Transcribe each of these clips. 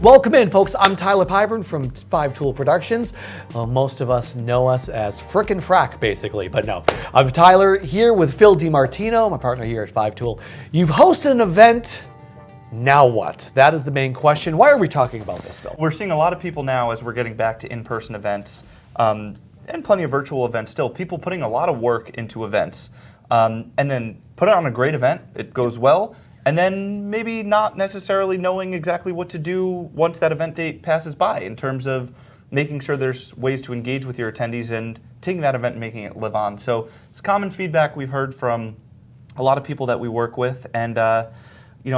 Welcome in, folks. I'm Tyler Pyburn from 5 Tool Productions. Most of us know us as Frickin' Frack, basically, but no. I'm Tyler here with Phil DiMartino, my partner here at 5 Tool. You've hosted an event. Now what? That is the main question. Why are we talking about this, Phil? We're seeing a lot of people now as we're getting back to in-person events and plenty of virtual events still. People putting a lot of work into events and then put on a great event. It goes well. And then maybe not necessarily knowing exactly what to do once that event date passes by in terms of making sure there's ways to engage with your attendees and taking that event and making it live on. So it's common feedback we've heard from a lot of people that we work with. And I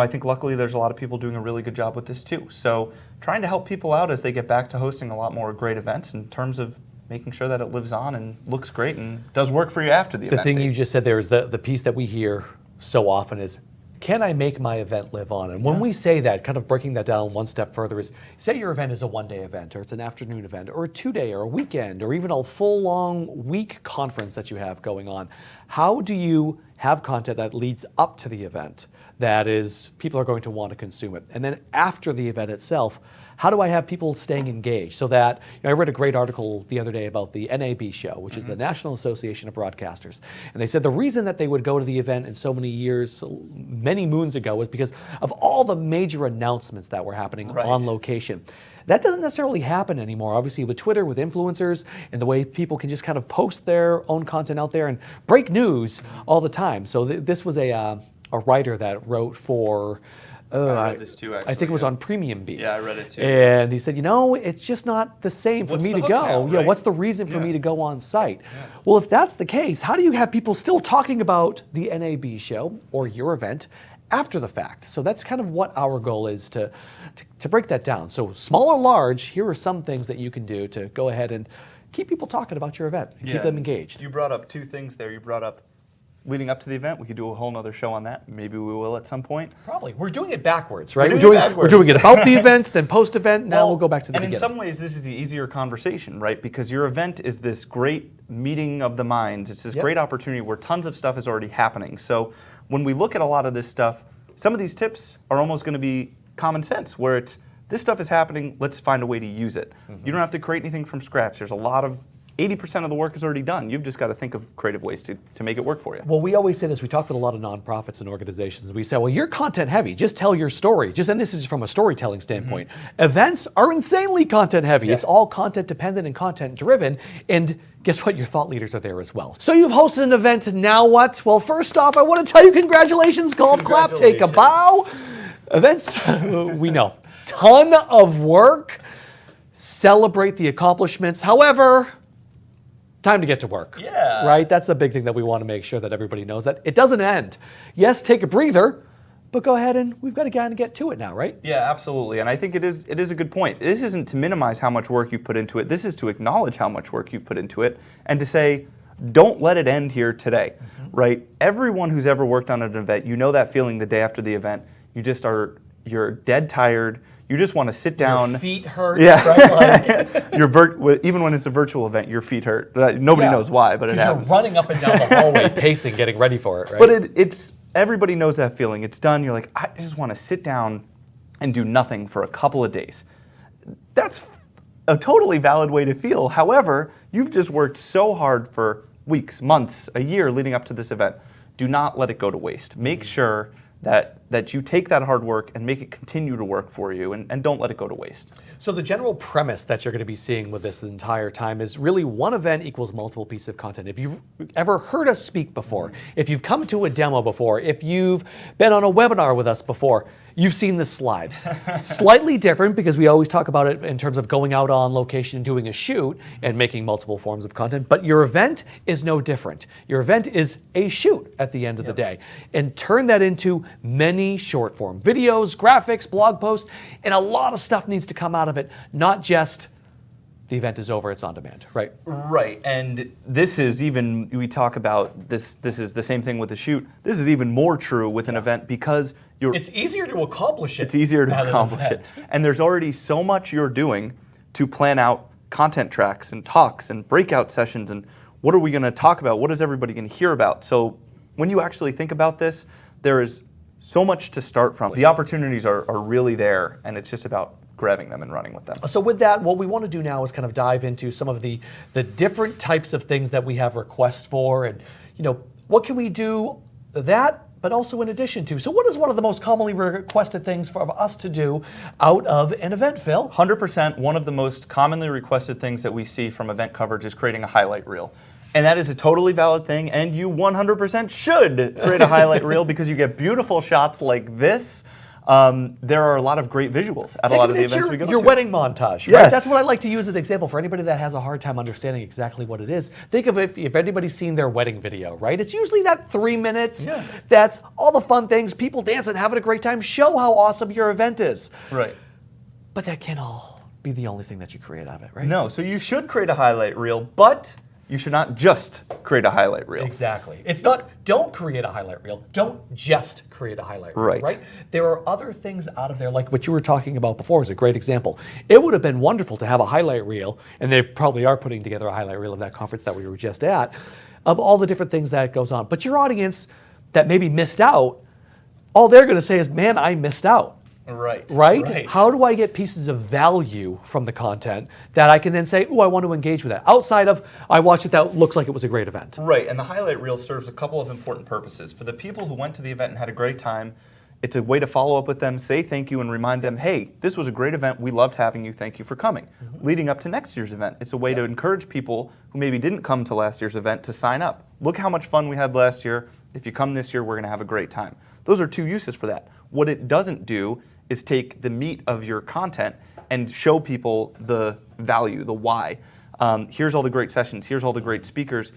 think luckily there's a lot of people doing a really good job with this too. So trying to help people out as they get back to hosting a lot more great events in terms of making sure that it lives on and looks great and does work for you after the event. The thing date. you just said there is the piece that we hear so often is, can I make my event live on? And when we say that, kind of breaking that down one step further is, say your event is a one-day event, or it's an afternoon event, or a 2-day, or a weekend, or even a full long week conference that you have going on. How do you have content that leads up to the event that is, people are going to want to consume it? And then after the event itself, how do I have people staying engaged so that, I read a great article the other day about the NAB show, which is the National Association of Broadcasters. And they said the reason that they would go to the event in so many years, many moons ago, was because of all the major announcements that were happening on location. That doesn't necessarily happen anymore. Obviously with Twitter, with influencers, and the way people can just kind of post their own content out there and break news all the time. So this was a writer that wrote for... I read this too, actually. I think it was on Premium Beat. Yeah, I read it too. And he said, it's just not the same for me to go. Now, right? What's the reason for me to go on site? Yeah. Well, if that's the case, how do you have people still talking about the NAB show or your event after the fact? So that's kind of what our goal is to break that down. So small or large, here are some things that you can do to go ahead and keep people talking about your event, and keep them engaged. You brought up two things there. You brought up leading up to the event. We could do a whole nother show on that. Maybe we will at some point. Probably. We're doing it backwards, right? We're doing it about the event, then post-event. Now we'll go back to the beginning. And in some ways, this is the easier conversation, right? Because your event is this great meeting of the minds. It's this great opportunity where tons of stuff is already happening. So when we look at a lot of this stuff, some of these tips are almost going to be common sense, where it's, this stuff is happening, let's find a way to use it. You don't have to create anything from scratch. There's a lot of 80% of the work is already done. You've just got to think of creative ways to make it work for you. Well, we always say this. We talk with a lot of nonprofits and organizations. We say, well, you're content heavy. Just tell your story. And this is from a storytelling standpoint. Events are insanely content heavy. Yeah. It's all content dependent and content driven. And guess what? Your thought leaders are there as well. So you've hosted an event. Now what? Well, first off, I want to tell you congratulations. Golf clap, take a bow. Events, we know. Ton of work. Celebrate the accomplishments. However, time to get to work. Yeah. Right? That's the big thing that we want to make sure that everybody knows, that it doesn't end. Yes, take a breather, but go ahead and we've got to kind of get to it now, right? Yeah, absolutely. And I think it is a good point. This isn't to minimize how much work you've put into it. This is to acknowledge how much work you've put into it and to say, don't let it end here today, right? Everyone who's ever worked on an event, you know that feeling the day after the event. You're dead tired. You just want to sit down. Your feet hurt. Yeah. Right? Even when it's a virtual event, your feet hurt. Nobody knows why, but it happens. You're running up and down the hallway, pacing, getting ready for it, right? But it's everybody knows that feeling. It's done. You're like, I just want to sit down and do nothing for a couple of days. That's a totally valid way to feel. However, you've just worked so hard for weeks, months, a year leading up to this event. Do not let it go to waste. Make sure that you take that hard work and make it continue to work for you, and don't let it go to waste. So the general premise that you're going to be seeing with this the entire time is really one event equals multiple pieces of content. If you've ever heard us speak before, if you've come to a demo before, if you've been on a webinar with us before, you've seen this slide. Slightly different because we always talk about it in terms of going out on location and doing a shoot and making multiple forms of content, but your event is no different. Your event is a shoot at the end of the day, and turn that into many short form videos, graphics, blog posts, and a lot of stuff needs to come out of it, not just the event is over, it's on demand, right? Right, and this is even, we talk about this is the same thing with the shoot. This is even more true with an event because it's easier to accomplish it. It's easier to accomplish it. And there's already so much you're doing to plan out content tracks and talks and breakout sessions and what are we going to talk about? What is everybody going to hear about? So when you actually think about this, there is so much to start from. The opportunities are really there, and it's just about grabbing them and running with them. So with that, what we want to do now is kind of dive into some of the different types of things that we have requests for, and what can we do that, but also in addition to. So what is one of the most commonly requested things for us to do out of an event, Phil? 100% one of the most commonly requested things that we see from event coverage is creating a highlight reel. And that is a totally valid thing, and you 100% should create a highlight reel because you get beautiful shots like this. There are a lot of great visuals at a lot of the events we go to. Your wedding montage, right? Yes. That's what I like to use as an example for anybody that has a hard time understanding exactly what it is. Think of it if anybody's seen their wedding video, right? It's usually that 3 minutes. Yeah. That's all the fun things, people dancing, having a great time. Show how awesome your event is. Right. But that can't all be the only thing that you create out of it, right? No, so you should create a highlight reel, but you should not just create a highlight reel. Exactly. It's not, don't create a highlight reel. Don't just create a highlight reel, right? There are other things out of there, like what you were talking about before is a great example. It would have been wonderful to have a highlight reel, and they probably are putting together a highlight reel of that conference that we were just at, of all the different things that goes on. But your audience that maybe missed out, all they're going to say is, man, I missed out. Right? How do I get pieces of value from the content that I can then say, oh, I want to engage with that? Outside of, I watched it, that looks like it was a great event. Right, and the highlight reel serves a couple of important purposes. For the people who went to the event and had a great time, it's a way to follow up with them, say thank you, and remind them, hey, this was a great event, we loved having you, thank you for coming. Leading up to next year's event, it's a way to encourage people who maybe didn't come to last year's event to sign up. Look how much fun we had last year. If you come this year, we're going to have a great time. Those are two uses for that. What it doesn't do is take the meat of your content and show people the value, the why. Here's all the great sessions, here's all the great speakers.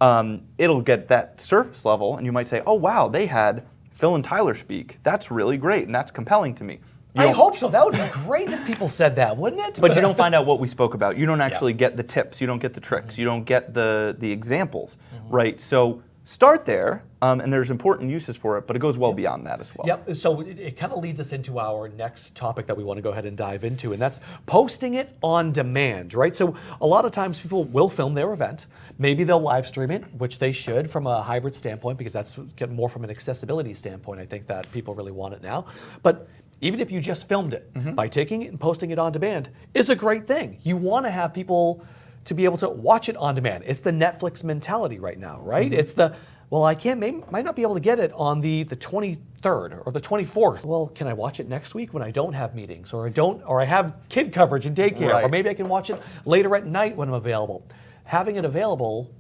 It'll get that surface level, and you might say, oh wow, they had Phil and Tyler speak. That's really great, and that's compelling to me. I hope so. That would be great if people said that, wouldn't it? But you don't find out what we spoke about. You don't actually get the tips, you don't get the tricks, you don't get the examples, right? So start there, and there's important uses for it, but it goes well beyond that as well. Yep, so it kind of leads us into our next topic that we want to go ahead and dive into, and that's posting it on demand, right? So a lot of times people will film their event. Maybe they'll live stream it, which they should from a hybrid standpoint, because that's getting more from an accessibility standpoint. I think that people really want it now. But even if you just filmed it, by taking it and posting it on demand is a great thing. You want to have people to be able to watch it on demand. It's the Netflix mentality right now, right? It's the, well, I might not be able to get it on the 23rd or the 24th. Well, can I watch it next week when I don't have meetings, or I have kid coverage in daycare, or maybe I can watch it later at night when I'm available. Having it available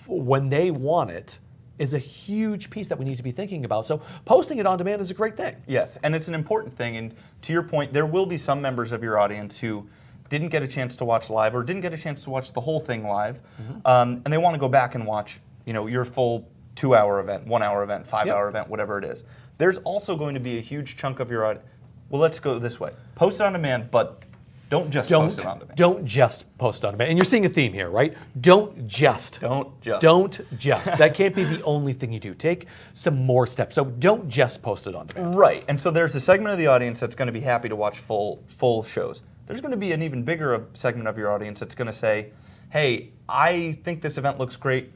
when they want it is a huge piece that we need to be thinking about. So posting it on demand is a great thing. Yes, and it's an important thing. And to your point, there will be some members of your audience who didn't get a chance to watch live, or didn't get a chance to watch the whole thing live, and they want to go back and watch, your full 2-hour event, 1-hour event, 5-hour event, whatever it is. There's also going to be a huge chunk of your audience. Well, let's go this way: post it on demand, but don't just post it on demand. Don't just post on demand. And you're seeing a theme here, right? Don't just. Don't just. That can't be the only thing you do. Take some more steps. So don't just post it on demand. Right. And so there's a segment of the audience that's going to be happy to watch full shows. There's going to be an even bigger segment of your audience that's going to say, hey, I think this event looks great.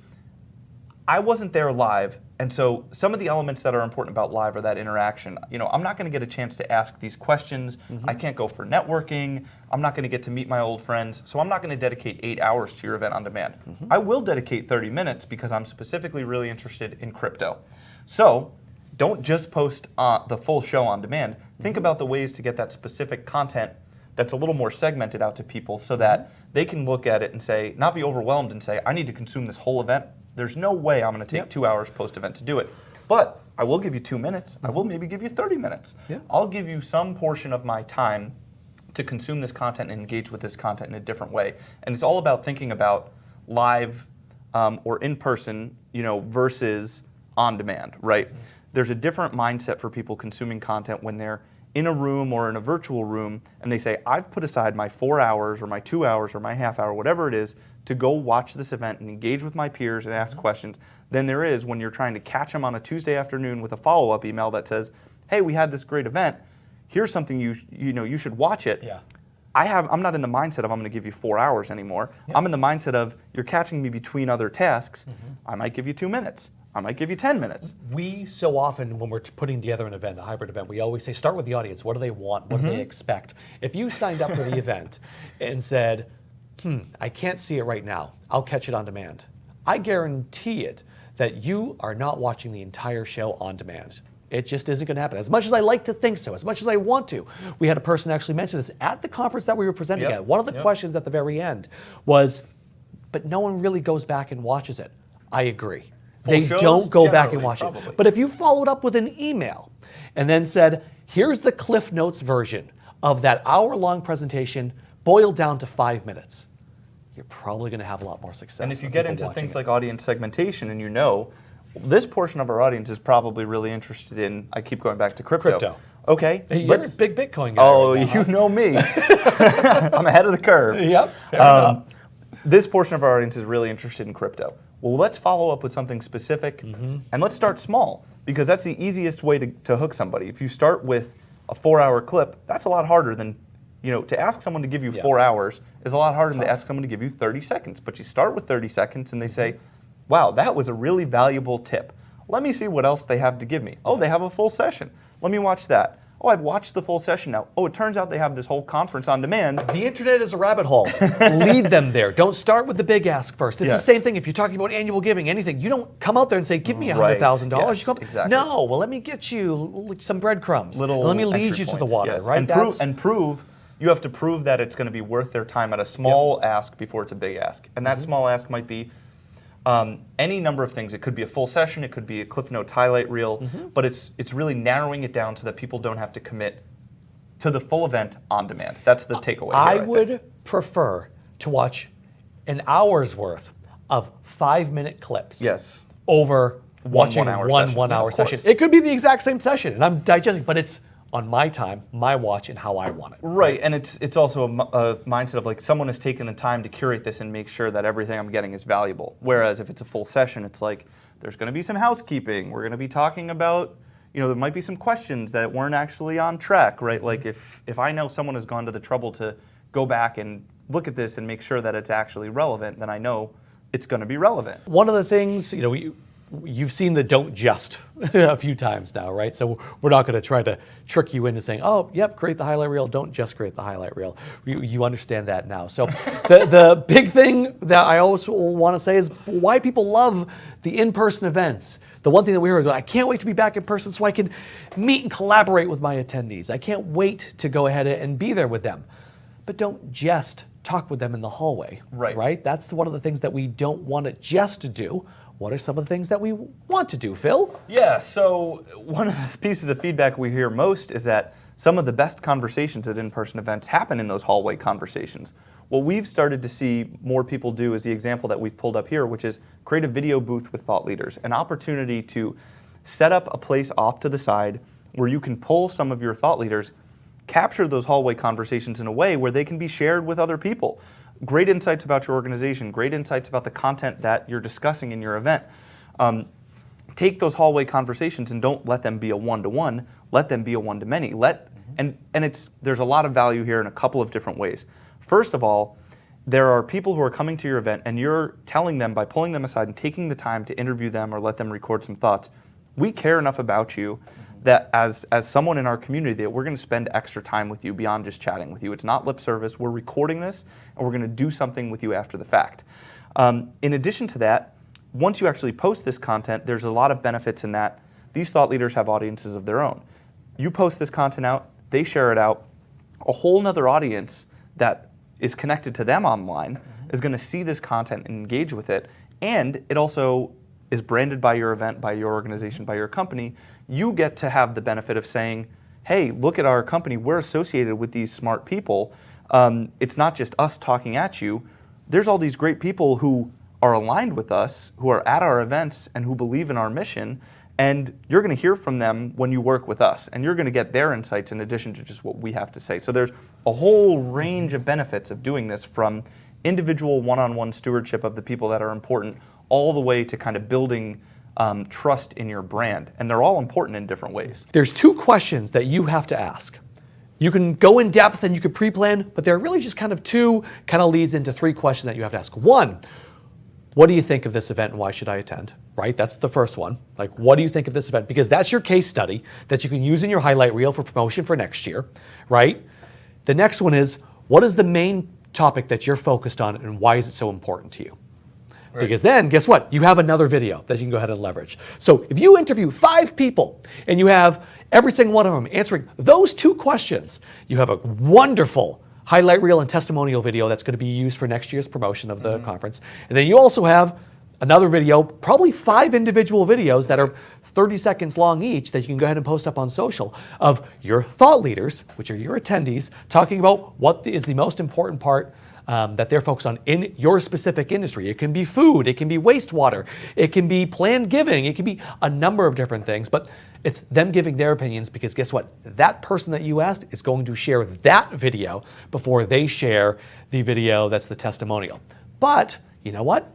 I wasn't there live, and so some of the elements that are important about live are that interaction. I'm not going to get a chance to ask these questions. I can't go for networking. I'm not going to get to meet my old friends. So I'm not going to dedicate 8 hours to your event on demand. I will dedicate 30 minutes because I'm specifically really interested in crypto. So don't just post the full show on demand. Think about the ways to get that specific content that's a little more segmented out to people so that they can look at it and say, not be overwhelmed and say, I need to consume this whole event. There's no way I'm going to take 2 hours post-event to do it. But I will give you 2 minutes. I will maybe give you 30 minutes. I'll give you some portion of my time to consume this content and engage with this content in a different way. And it's all about thinking about live or in person, versus on demand, right? There's a different mindset for people consuming content when they're in a room or in a virtual room, and they say, I've put aside my 4 hours or my 2 hours or my half hour, whatever it is, to go watch this event and engage with my peers and ask questions, than there is when you're trying to catch them on a Tuesday afternoon with a follow-up email that says, hey, we had this great event. Here's something you should watch it. I'm not in the mindset of I'm going to give you 4 hours anymore. I'm in the mindset of you're catching me between other tasks. I might give you 2 minutes. I might give you 10 minutes. We so often, when we're putting together an event, a hybrid event, we always say, start with the audience. What do they want? What do they expect? If you signed up for the event and said, I can't see it right now, I'll catch it on demand, I guarantee it that you are not watching the entire show on demand. It just isn't going to happen. As much as I like to think so, as much as I want to. We had a person actually mention this at the conference that we were presenting at. One of the questions at the very end was, but no one really goes back and watches it. I agree. They shows, don't go back and generally, watch probably. it. But if you followed up with an email and then said, here's the Cliff Notes version of that hour-long presentation boiled down to 5 minutes, you're probably going to have a lot more success. And if you of get people into watching things it. like audience segmentation and you know, this portion of our audience is probably really interested in, I keep going back to crypto. Crypto. Okay, Hey, you're let's, a big Bitcoin guy. oh, right now, you huh? know me. I'm ahead of the curve. Yep, fair enough. This portion of our audience is really interested in crypto. Well, let's follow up with something specific and let's start small because that's the easiest way to hook somebody. If you start with a 4-hour clip, that's a lot harder than, to ask someone to give you 4 hours is a lot harder than to ask someone to give you 30 seconds. But you start with 30 seconds and they say, wow, that was a really valuable tip. Let me see what else they have to give me. Oh, they have a full session. Let me watch that. Oh, I've watched the full session now. Oh, it turns out they have this whole conference on demand. The internet is a rabbit hole. Lead them there. Don't start with the big ask first. It's Yes. the same thing if you're talking about annual giving, anything. You don't come out there and say, give me Right. $100,000. Yes, You come, exactly. no, well, let me get you some breadcrumbs. Little let me lead entry you to the points, water, yes. right? And prove, you have to prove that it's going to be worth their time at a small ask before it's a big ask. And that small ask might be any number of things. It could be a full session, it could be a Cliff Notes highlight reel, but it's really narrowing it down so that people don't have to commit to the full event on demand. That's the takeaway. I here, would think. prefer to watch an hour's worth of 5-minute clips Yes. over watching one-hour one session. one-hour Yeah, of session. course. It could be the exact same session, and I'm digesting, but it's on my time, my watch, and how I want it. Right, and it's also a mindset of like someone has taken the time to curate this and make sure that everything I'm getting is valuable. Whereas if it's a full session, it's like there's going to be some housekeeping. We're going to be talking about, there might be some questions that weren't actually on track, right? Like if I know someone has gone to the trouble to go back and look at this and make sure that it's actually relevant, then I know it's going to be relevant. One of the things, you've seen the don't just a few times now, right? So we're not going to try to trick you into saying, oh, yep, create the highlight reel. Don't just create the highlight reel. You understand that now. So the big thing that I always want to say is why people love the in-person events. The one thing that we heard is, I can't wait to be back in person so I can meet and collaborate with my attendees. I can't wait to go ahead and be there with them. But don't just talk with them in the hallway, right? That's one of the things that we don't want to just do. What are some of the things that we want to do, Phil? Yeah, so one of the pieces of feedback we hear most is that some of the best conversations at in-person events happen in those hallway conversations. What we've started to see more people do is the example that we've pulled up here, which is create a video booth with thought leaders, an opportunity to set up a place off to the side where you can pull some of your thought leaders, capture those hallway conversations in a way where they can be shared with other people. Great insights about your organization, great insights about the content that you're discussing in your event. Take those hallway conversations and don't let them be a one-to-one, let them be a one-to-many. There's a lot of value here in a couple of different ways. First of all, there are people who are coming to your event and you're telling them by pulling them aside and taking the time to interview them or let them record some thoughts. We care enough about you that as someone in our community that we're going to spend extra time with you beyond just chatting with you. It's not lip service. We're recording this and we're going to do something with you after the fact. In addition to that, once you actually post this content, there's a lot of benefits in that these thought leaders have audiences of their own. You post this content out, they share it out, a whole nother audience that is connected to them online is going to see this content and engage with it. And it also is branded by your event, by your organization, by your company. You get to have the benefit of saying, hey, look at our company. We're associated with these smart people. It's not just us talking at you. There's all these great people who are aligned with us, who are at our events and who believe in our mission. And you're going to hear from them when you work with us, and you're going to get their insights in addition to just what we have to say. So there's a whole range of benefits of doing this, from individual one-on-one stewardship of the people that are important, all the way to kind of building trust in your brand. And they're all important in different ways. There's 2 questions that you have to ask. You can go in depth and you can pre-plan, but they're really just kind of 2, kind of leads into 3 questions that you have to ask. 1, what do you think of this event and why should I attend? right? That's the first one. Like, what do you think of this event? Because that's your case study that you can use in your highlight reel for promotion for next year, right? The next one is, what is the main topic that you're focused on and why is it so important to you? Right. Because then, guess what? You have another video that you can go ahead and leverage. So if you interview 5 people and you have every single one of them answering those 2 questions, you have a wonderful highlight reel and testimonial video that's going to be used for next year's promotion of the conference. And then you also have another video, probably 5 individual videos that are 30 seconds long each that you can go ahead and post up on social of your thought leaders, which are your attendees, talking about what is the most important part that they're focused on in your specific industry. It can be food, it can be wastewater, it can be planned giving, it can be a number of different things, but it's them giving their opinions because guess what? That person that you asked is going to share that video before they share the video that's the testimonial. But you know what?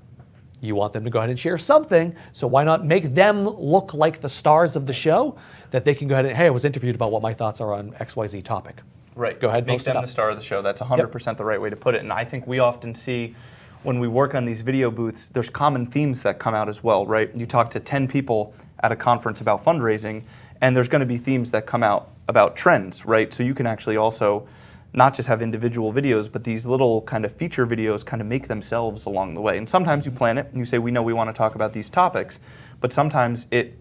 You want them to go ahead and share something, so why not make them look like the stars of the show that they can go ahead and, hey, I was interviewed about what my thoughts are on XYZ topic. Right. Go ahead, make them the star of the show. That's 100% the right way to put it. And I think we often see when we work on these video booths, there's common themes that come out as well, right? You talk to 10 people at a conference about fundraising, and there's going to be themes that come out about trends, right? So you can actually also not just have individual videos, but these little kind of feature videos kind of make themselves along the way. And sometimes you plan it and you say, we know we want to talk about these topics, but sometimes it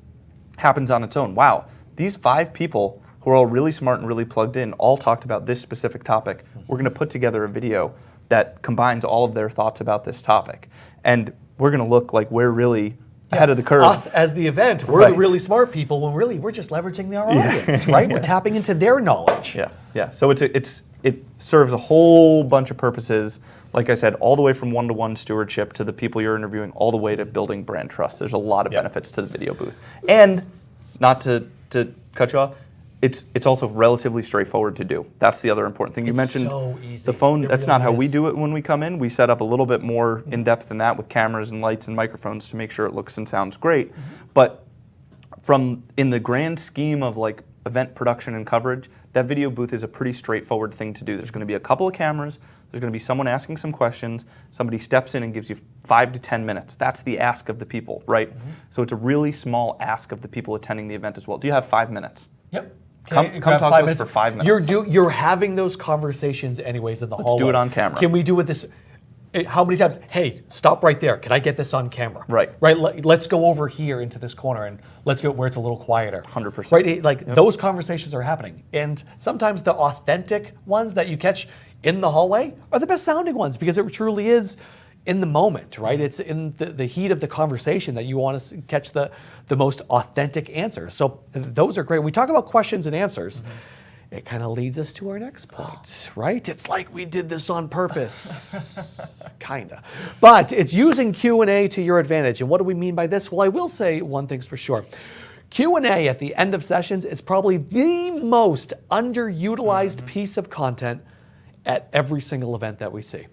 happens on its own. Wow, these 5 people who are all really smart and really plugged in all talked about this specific topic. We're going to put together a video that combines all of their thoughts about this topic. And we're going to look like we're really ahead of the curve. Us as the event, we're the really smart people when really we're just leveraging our audience, right? We're tapping into their knowledge. Yeah. So it serves a whole bunch of purposes. Like I said, all the way from one-to-one stewardship to the people you're interviewing, all the way to building brand trust. There's a lot of benefits to the video booth. And not to cut you off, it's also relatively straightforward to do. That's the other important thing. You mentioned so easy. The phone. That's really not how is. we do it when we come in. We set up a little bit more in-depth than that with cameras and lights and microphones to make sure it looks and sounds great. But in the grand scheme of like event production and coverage, that video booth is a pretty straightforward thing to do. There's going to be a couple of cameras. There's going to be someone asking some questions. Somebody steps in and gives you 5 to 10 minutes. That's the ask of the people, right? So it's a really small ask of the people attending the event as well. Do you have 5 minutes? Yep. Come talk to us for 5 minutes. You're having those conversations anyways in the hallway. Let's do it on camera. Can we do it this? How many times? Hey, stop right there. Can I get this on camera? Right. Let's go over here into this corner and let's go where it's a little quieter. 100%. Right. Those conversations are happening, and sometimes the authentic ones that you catch in the hallway are the best sounding ones because it truly is in the moment, right? It's in the heat of the conversation that you want to catch the most authentic answers. So those are great. We talk about questions and answers. It kind of leads us to our next point, right? It's like we did this on purpose, kinda. But it's using Q&A to your advantage. And what do we mean by this? Well, I will say one thing's for sure. Q&A at the end of sessions is probably the most underutilized piece of content at every single event that we see.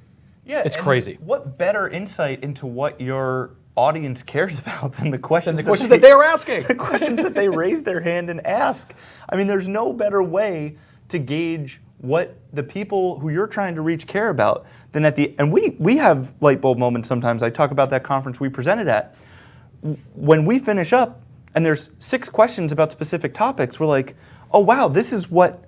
Yeah, it's crazy. What better insight into what your audience cares about than the questions, that they're asking? The questions that they raise their hand and ask. I mean, there's no better way to gauge what the people who you're trying to reach care about than at the, and we have light bulb moments sometimes. I talk about that conference we presented at. When we finish up and there's 6 questions about specific topics, we're like, oh wow, this is what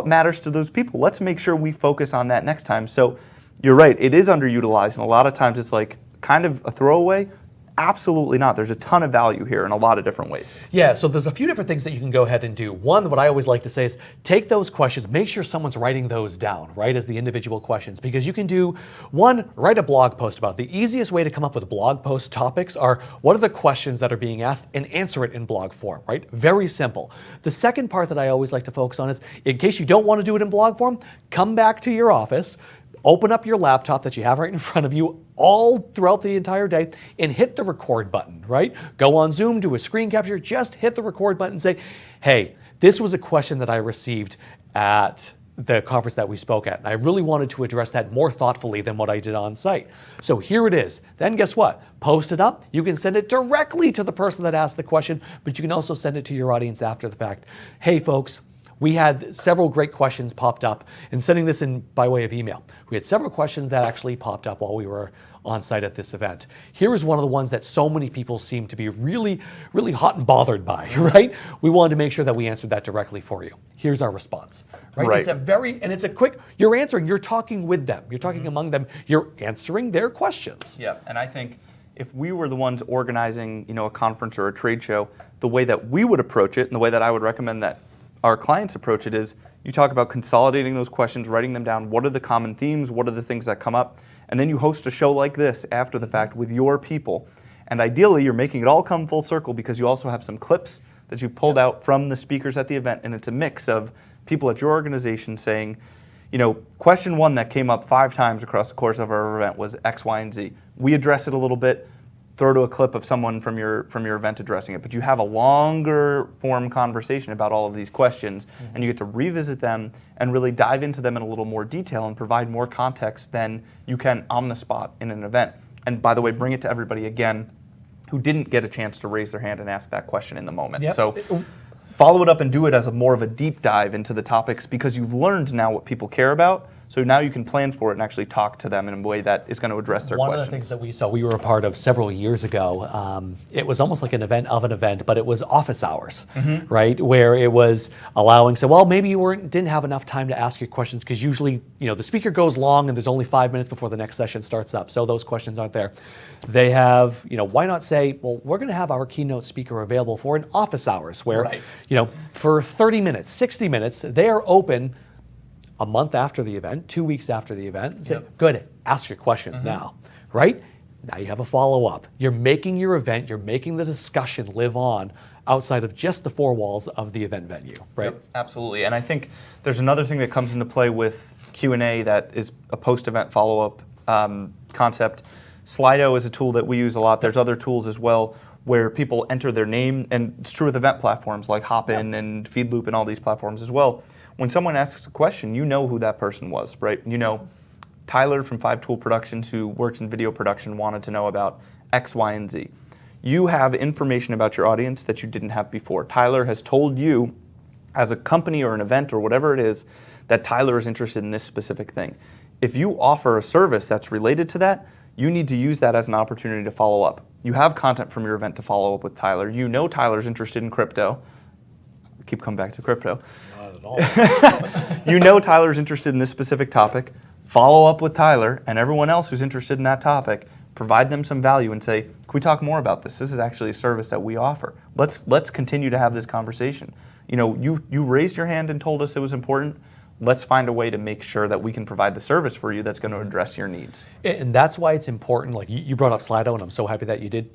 matters to those people. Let's make sure we focus on that next time. So you're right, it is underutilized, and a lot of times it's like kind of a throwaway. Absolutely not. There's a ton of value here in a lot of different ways. Yeah, so there's a few different things that you can go ahead and do. One, what I always like to say is take those questions, make sure someone's writing those down, right, as the individual questions, because you can do, one, write a blog post about it. The easiest way to come up with blog post topics are what are the questions that are being asked and answer it in blog form, right? Very simple. The second part that I always like to focus on is, in case you don't want to do it in blog form, come back to your office, open up your laptop that you have right in front of you all throughout the entire day and hit the record button, right? Go on Zoom, do a screen capture, just hit the record button and say, hey, this was a question that I received at the conference that we spoke at. And I really wanted to address that more thoughtfully than what I did on site. So here it is. Then guess what? Post it up. You can send it directly to the person that asked the question, but you can also send it to your audience after the fact. Hey folks, We had several great questions popped up, and sending this in by way of email. We had several questions that actually popped up while we were on site at this event. Here is one of the ones that so many people seem to be really, really hot and bothered by, right? We wanted to make sure that we answered that directly for you. Here's our response, right? Right. It's a quick, you're answering, you're talking with them, you're talking among them, you're answering their questions. Yeah, and I think if we were the ones organizing, a conference or a trade show, the way that we would approach it and the way that I would recommend that our clients approach it is you talk about consolidating those questions, writing them down. What are the common themes? What are the things that come up? And then you host a show like this after the fact with your people. And ideally, you're making it all come full circle because you also have some clips that you've pulled out from the speakers at the event. And it's a mix of people at your organization saying, question 1 that came up 5 times across the course of our event was X, Y, and Z. We address it a little bit, throw to a clip of someone from your event addressing it. But you have a longer form conversation about all of these questions, and you get to revisit them and really dive into them in a little more detail and provide more context than you can on the spot in an event. And by the way, bring it to everybody again who didn't get a chance to raise their hand and ask that question in the moment. Yep. So follow it up and do it as more of a deep dive into the topics because you've learned now what people care about. So now you can plan for it and actually talk to them in a way that is going to address their questions. One of the things that we saw, we were a part of several years ago, it was almost like an event of an event, but it was office hours, right? Where it was allowing, maybe you didn't have enough time to ask your questions because usually, the speaker goes long and there's only 5 minutes before the next session starts up. So those questions aren't there. They have, why not say, we're going to have our keynote speaker available for an office hours where, for 30 minutes, 60 minutes, they are open a month after the event, 2 weeks after the event. Say, good, ask your questions now, right? Now you have a follow-up. You're making your event, you're making the discussion live on outside of just the 4 walls of the event venue, right? Yep, absolutely. And I think there's another thing that comes into play with Q&A that is a post-event follow-up concept. Slido is a tool that we use a lot. There's other tools as well where people enter their name, and it's true with event platforms like Hopin and Feedloop and all these platforms as well. When someone asks a question, you know who that person was, right? Tyler from 5 Tool Productions, who works in video production, wanted to know about X, Y, and Z. You have information about your audience that you didn't have before. Tyler has told you, as a company or an event or whatever it is, that Tyler is interested in this specific thing. If you offer a service that's related to that, you need to use that as an opportunity to follow up. You have content from your event to follow up with Tyler. You know Tyler's interested in crypto. I keep coming back to crypto. Not at all. You know Tyler's interested in this specific topic. Follow up with Tyler and everyone else who's interested in that topic. Provide them some value and say, can we talk more about this? This is actually a service that we offer. Let's continue to have this conversation. You raised your hand and told us it was important. Let's find a way to make sure that we can provide the service for you that's going to address your needs. And that's why it's important, like you brought up Slido, and I'm so happy that you did.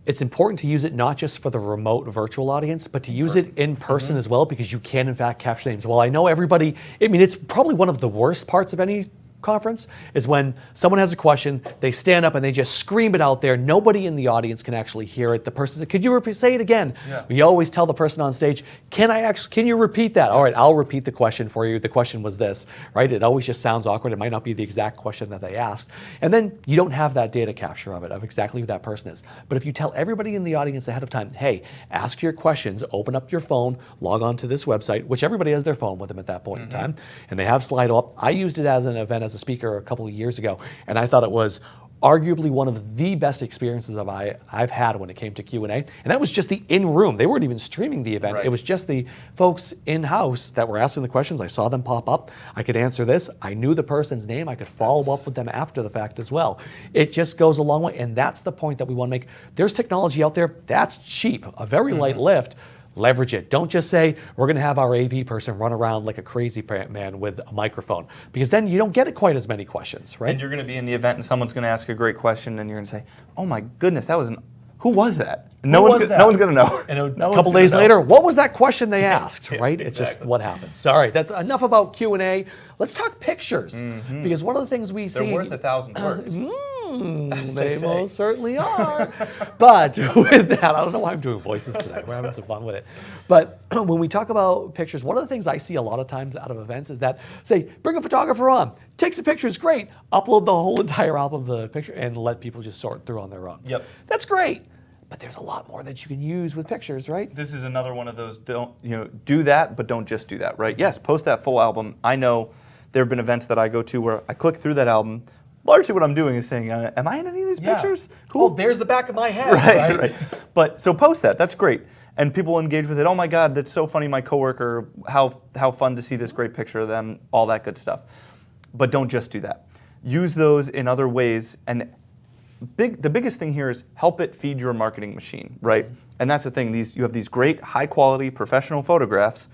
It's important to use it not just for the remote virtual audience, but to use it in person as well, because you can in fact capture names. Well, I know everybody, it's probably one of the worst parts of any conference is when someone has a question, they stand up and they just scream it out there. Nobody in the audience can actually hear it. The person says, could you say it again? Yeah. We always tell the person on stage, can you repeat that? All right, I'll repeat the question for you. The question was this, right? It always just sounds awkward. It might not be the exact question that they asked. And then you don't have that data capture of exactly who that person is. But if you tell everybody in the audience ahead of time, hey, ask your questions, open up your phone, log on to this website, which everybody has their phone with them at that point in time, and they have Slido up. I used it as an event as a speaker a couple of years ago, and I thought it was arguably one of the best experiences I've had when it came to Q&A. And that was just the in-room. They weren't even streaming the event. Right. It was just the folks in-house that were asking the questions. I saw them pop up. I could answer this. I knew the person's name. I could follow up with them after the fact as well. It just goes a long way, and that's the point that we want to make. There's technology out there that's cheap, a very light lift. Leverage it. Don't just say, we're going to have our AV person run around like a crazy man with a microphone, because then you don't get it quite as many questions, right? And you're going to be in the event and someone's going to ask a great question and you're going to say, oh my goodness, who was that? No one's going to know. And a couple days later, what was that question they asked, right? It's just what happens. All right, that's enough about Q&A. Let's talk pictures, because one of the things we see— They're worth 1,000 words. They most certainly are. But with that, I don't know why I'm doing voices today. We're having some fun with it. But when we talk about pictures, one of the things I see a lot of times out of events is that, say, bring a photographer on, take some pictures, great, upload the whole entire album of the picture, and let people just sort through on their own. Yep. That's great. but there's a lot more that you can use with pictures, right? This is another one of those, do that, but don't just do that, right? Yes, post that full album. I know there have been events that I go to where I click through that album. Largely what I'm doing is saying, am I in any of these pictures? Cool. Oh, there's the back of my head. Right. But so post that. That's great. And people will engage with it. Oh my God, that's so funny, my coworker. How fun to see this great picture of them, all that good stuff. But don't just do that. Use those in other ways. And the biggest thing here is help it feed your marketing machine, right? And that's the thing. You have these great, high quality, professional photographs.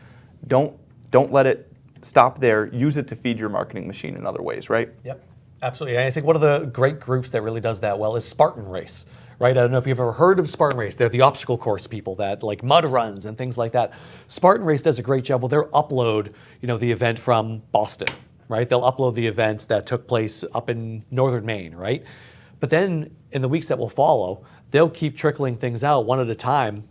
Don't let it stop there. Use it to feed your marketing machine in other ways, right? Yep, absolutely. And I think one of the great groups that really does that well is Spartan Race, right? I don't know if you've ever heard of Spartan Race. They're the obstacle course people that like mud runs and things like that. Spartan Race does a great job. Well, they'll upload, the event from Boston, right? They'll upload the event that took place up in northern Maine, right? But then in the weeks that will follow, they'll keep trickling things out one at a time.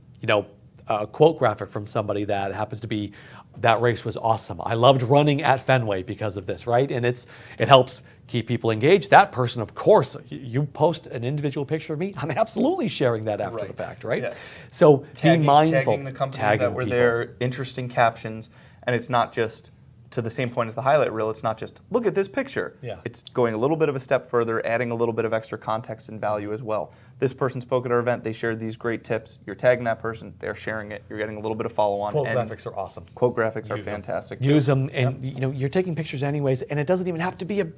A quote graphic from somebody that happens to be, that race was awesome. I loved running at Fenway because of this, right? And it helps keep people engaged. That person, of course, you post an individual picture of me, I'm absolutely sharing that after the fact, right? Yeah. So being mindful. Tagging the companies that were there, interesting captions, and it's not just, to the same point as the highlight reel, it's not just, look at this picture. Yeah. It's going a little bit of a step further, adding a little bit of extra context and value as well. This person spoke at our event, they shared these great tips. You're tagging that person, they're sharing it, you're getting a little bit of follow-on. Quote graphics are awesome. Quote graphics are fantastic. Use them, and you're taking pictures anyways, and it doesn't even have to be a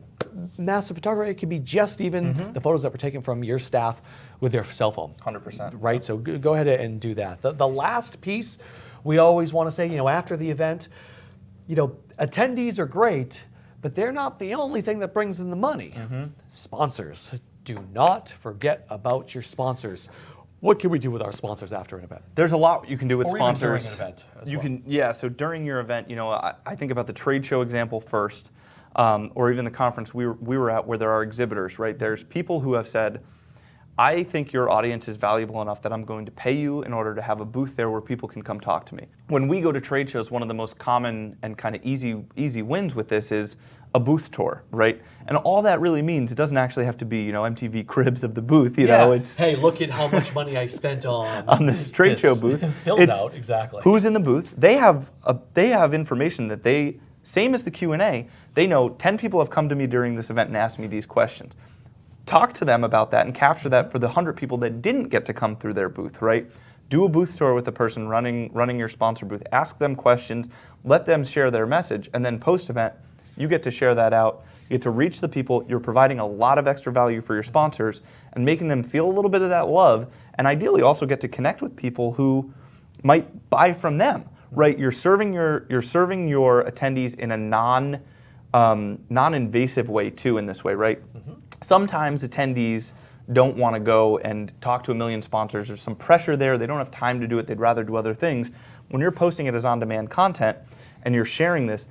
massive photography. It could be just even the photos that were taken from your staff with their cell phone. 100%. Right, so go ahead and do that. The last piece, we always want to say, after the event, attendees are great, but they're not the only thing that brings in the money. Sponsors. Do not forget about your sponsors. What can we do with our sponsors after an event? There's a lot you can do with Or sponsors. even during an event as You well. can, so during your event, I think about the trade show example first, or even the conference we were at where there are exhibitors, right? There's people who have said, I think your audience is valuable enough that I'm going to pay you in order to have a booth there where people can come talk to me. When we go to trade shows, one of the most common and kind of easy wins with this is a booth tour, right? And all that really means, it doesn't actually have to be, MTV Cribs of the booth, it's hey, look at how much money I spent on this trade show booth. Build out, exactly. Who's in the booth? They have information that same as the Q&A, they know 10 people have come to me during this event and asked me these questions. Talk to them about that and capture that for the 100 people that didn't get to come through their booth, right? Do a booth tour with the person running your sponsor booth. Ask them questions, let them share their message, and then post-event, you get to share that out. You get to reach the people. You're providing a lot of extra value for your sponsors and making them feel a little bit of that love, and ideally also get to connect with people who might buy from them, right? You're serving your attendees in a non-invasive way too in this way, right? Sometimes attendees don't want to go and talk to a million sponsors. There's some pressure there. They don't have time to do it. They'd rather do other things. When you're posting it as on-demand content and you're sharing this,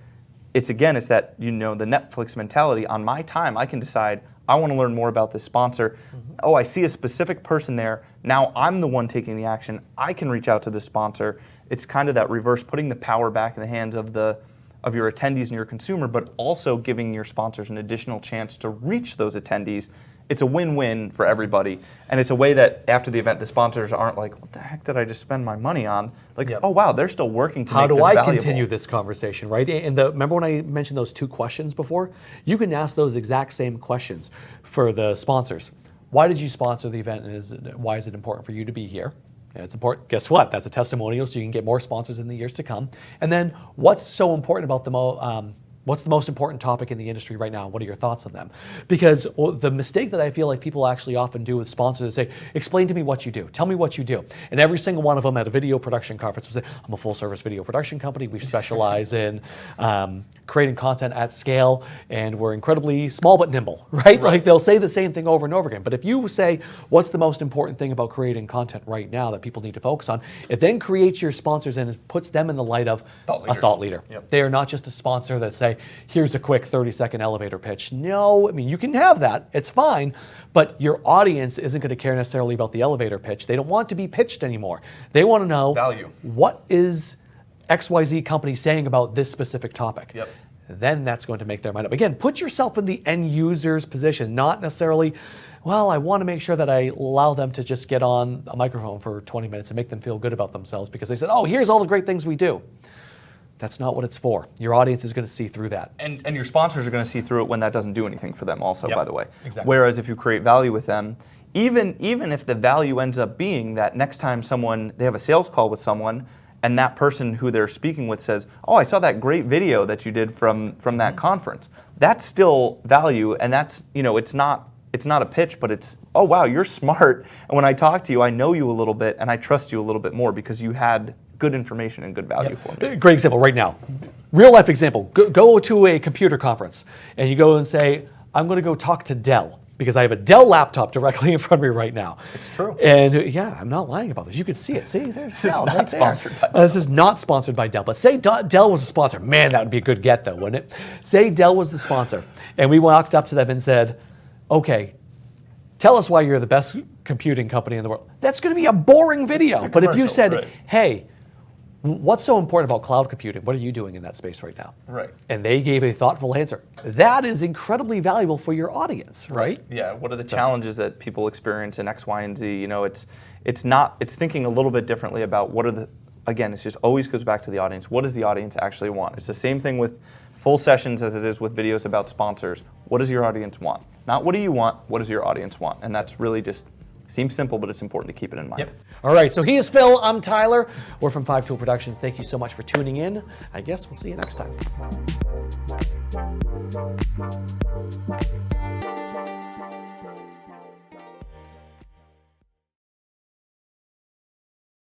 it's that, the Netflix mentality. On my time, I can decide, I want to learn more about this sponsor. Oh, I see a specific person there. Now I'm the one taking the action. I can reach out to the sponsor. It's kind of that reverse, putting the power back in the hands of your attendees and your consumer, but also giving your sponsors an additional chance to reach those attendees. It's a win-win for everybody. And it's a way that after the event, the sponsors aren't like, what the heck did I just spend my money on? Oh wow, they're still working to make this valuable. How do I continue this conversation, right? And remember when I mentioned those 2 questions before? You can ask those exact same questions for the sponsors. Why did you sponsor the event, and why is it important for you to be here? Yeah, it's important. Guess what? That's a testimonial, so you can get more sponsors in the years to come. And then, what's so important about what's the most important topic in the industry right now? What are your thoughts on them? Because the mistake that I feel like people actually often do with sponsors is say, explain to me what you do. Tell me what you do. And every single one of them at a video production conference will say, I'm a full service video production company. We specialize in creating content at scale, and we're incredibly small but nimble, right? Like they'll say the same thing over and over again. But if you say, what's the most important thing about creating content right now that people need to focus on, it then creates your sponsors and it puts them in the light of a thought leader. Yep. They are not just a sponsor that say, here's a quick 30-second elevator pitch. No, I mean, you can have that. It's fine. But your audience isn't going to care necessarily about the elevator pitch. They don't want to be pitched anymore. They want to know value. What is XYZ company saying about this specific topic? Yep. Then that's going to make their mind up. Again, put yourself in the end user's position, not necessarily well, I want to make sure that I allow them to just get on a microphone for 20 minutes and make them feel good about themselves because they said, oh, here's all the great things we do. That's not what it's for. Your audience is going to see through that. And your sponsors are going to see through it when that doesn't do anything for them also, Yep, by the way. exactly. Whereas if you create value with them, even if the value ends up being that next time they have a sales call with someone and that person who they're speaking with says, oh, I saw that great video that you did from that conference. That's still value, and that's, it's not a pitch, but it's, oh wow, you're smart. And when I talk to you, I know you a little bit and I trust you a little bit more because you had good information and good value for me. Great example right now. Real life example. Go to a computer conference and you go and say, I'm going to go talk to Dell because I have a Dell laptop directly in front of me right now. It's true. And yeah, I'm not lying about this. You can see it. See, there's Dell right there. Sponsored by Dell. This is not sponsored by Dell. But say Dell was a sponsor. Man, that would be a good get though, wouldn't it? Say Dell was the sponsor. And we walked up to them and said, okay, tell us why you're the best computing company in the world. That's going to be a boring video. But if you said, right. hey, what's so important about cloud computing? What are you doing in that space right now? Right. And they gave a thoughtful answer. That is incredibly valuable for your audience, right? Yeah. What are the challenges that people experience in X, Y, and Z? It's thinking a little bit differently about it's just always goes back to the audience. What does the audience actually want? It's the same thing with full sessions as it is with videos about sponsors. What does your audience want? Not what do you want, what does your audience want? And that's really just seems simple, but it's important to keep it in mind. Yep. All right, so he is Phil, I'm Tyler. We're from 5 Tool Productions. Thank you so much for tuning in. I guess we'll see you next time.